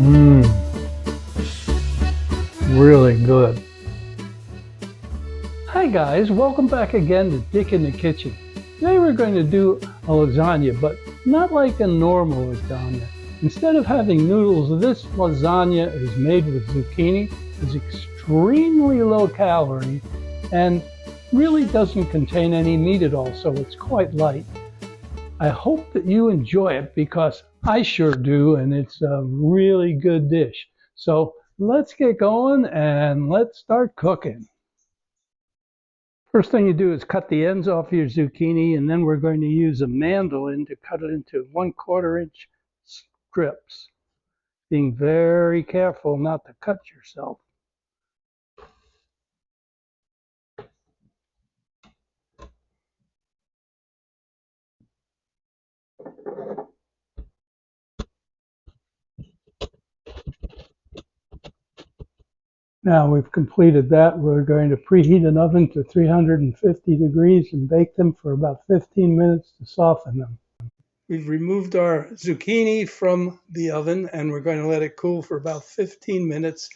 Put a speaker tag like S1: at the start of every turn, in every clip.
S1: Mmm, really good. Hi guys, welcome back again to Dick in the Kitchen. Today we're going to do a lasagna, but not like a normal lasagna. Instead of having noodles, this lasagna is made with zucchini. It's extremely low calorie and really doesn't contain any meat at all, so it's quite light. I hope that you enjoy it because I sure do, and it's a really good dish. So let's get going and let's start cooking. First thing you do is cut the ends off your zucchini, and then we're going to use a mandolin to cut it into 1/4 inch strips, being very careful not to cut yourself. Now we've completed that, we're going to preheat an oven to 350 degrees and bake them for about 15 minutes to soften them. We've removed our zucchini from the oven and we're going to let it cool for about 15 minutes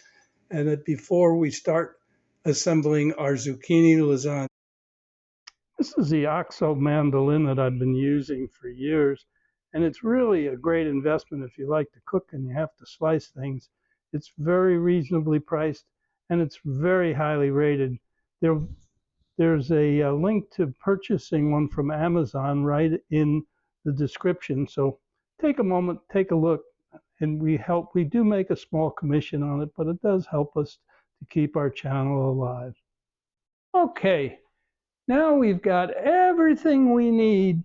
S1: and that before we start assembling our zucchini lasagna. This is the OXO mandolin that I've been using for years, and it's really a great investment if you like to cook and you have to slice things. It's very reasonably priced and it's very highly rated. There's a link to purchasing one from Amazon right in the description, so take a moment, take a look, and we do make a small commission on it, but it does help us to keep our channel alive. Okay, now we've got everything we need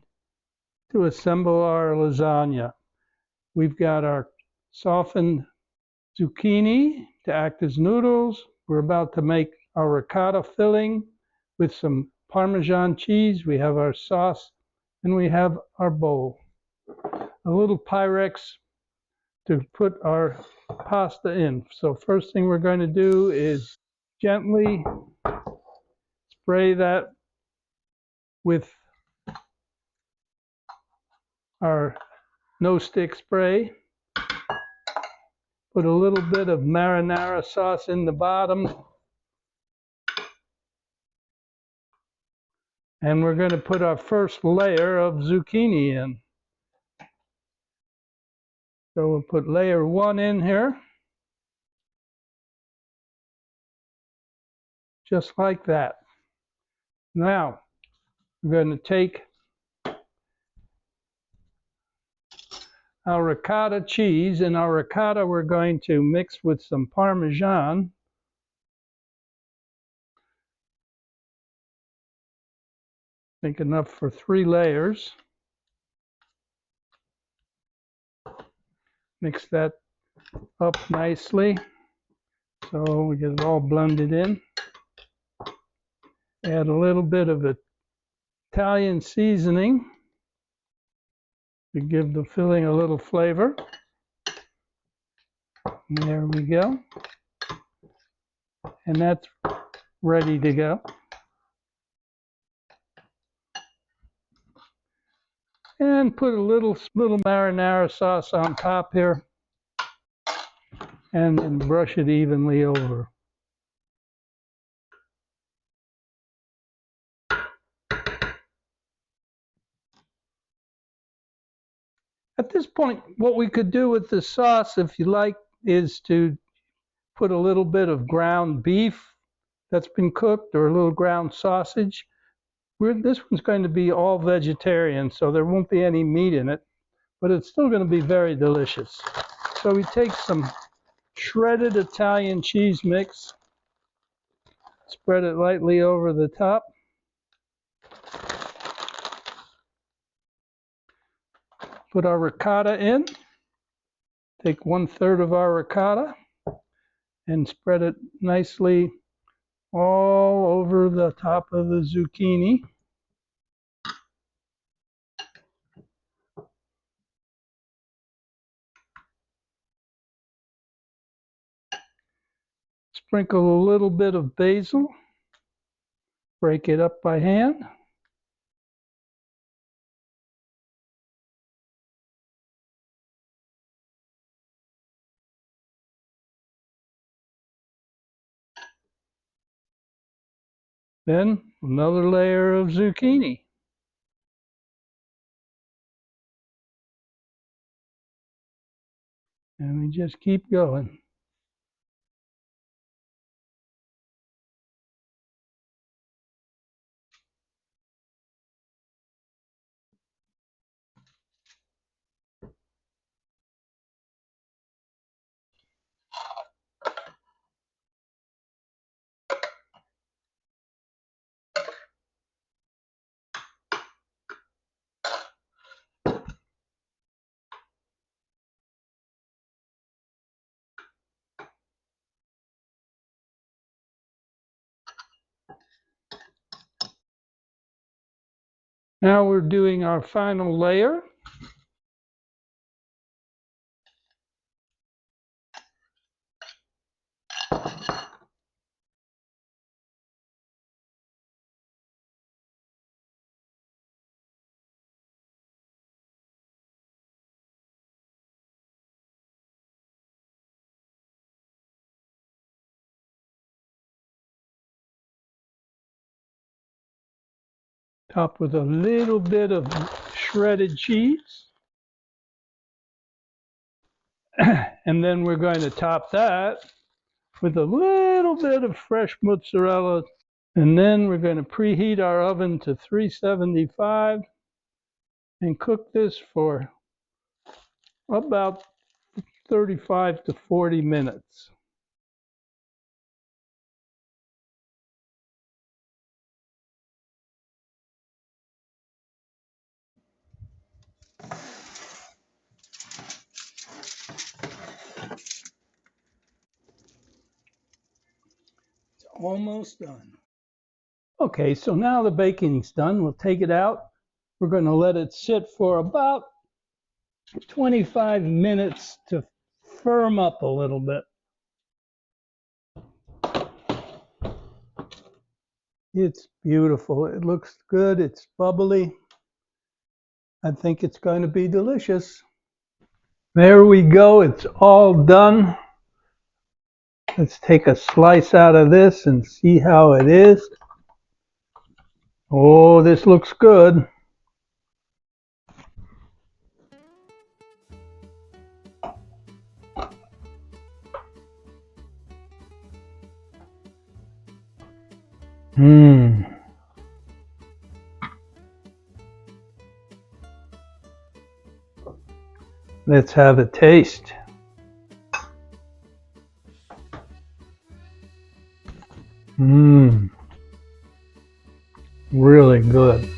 S1: to assemble our lasagna. We've got our softened zucchini to act as noodles. We're about to make our ricotta filling with some Parmesan cheese. We have our sauce and we have our bowl. A little Pyrex to put our pasta in. So first thing we're going to do is gently spray that with our no-stick spray. Put a little bit of marinara sauce in the bottom. And we're going to put our first layer of zucchini in. So we'll put layer 1 in here. Just like that. Now, we're going to take our ricotta cheese, and our ricotta we're going to mix with some Parmesan. I think enough for 3 layers. Mix that up nicely so we get it all blended in. Add a little bit of Italian seasoning to give the filling a little flavor. And there we go. And that's ready to go. And put a little marinara sauce on top here and then brush it evenly over. At this point, what we could do with the sauce, if you like, is to put a little bit of ground beef that's been cooked or a little ground sausage. This one's going to be all vegetarian, so there won't be any meat in it, but it's still going to be very delicious. So we take some shredded Italian cheese mix, spread it lightly over the top. Put our ricotta in. Take 1/3 of our ricotta and spread it nicely all over the top of the zucchini. Sprinkle a little bit of basil. Break it up by hand. Then another layer of zucchini. And we just keep going. Now we're doing our final layer. Top with a little bit of shredded cheese. And then we're going to top that with a little bit of fresh mozzarella. And then we're going to preheat our oven to 375 and cook this for about 35 to 40 minutes. It's almost done. Okay, so now the baking's done. We'll take it out. We're going to let it sit for about 25 minutes to firm up a little bit. It's beautiful. It looks good. It's bubbly. I think it's going to be delicious. There we go. It's all done. Let's take a slice out of this and see how it is. Oh, this looks good. Let's have a taste. Really good.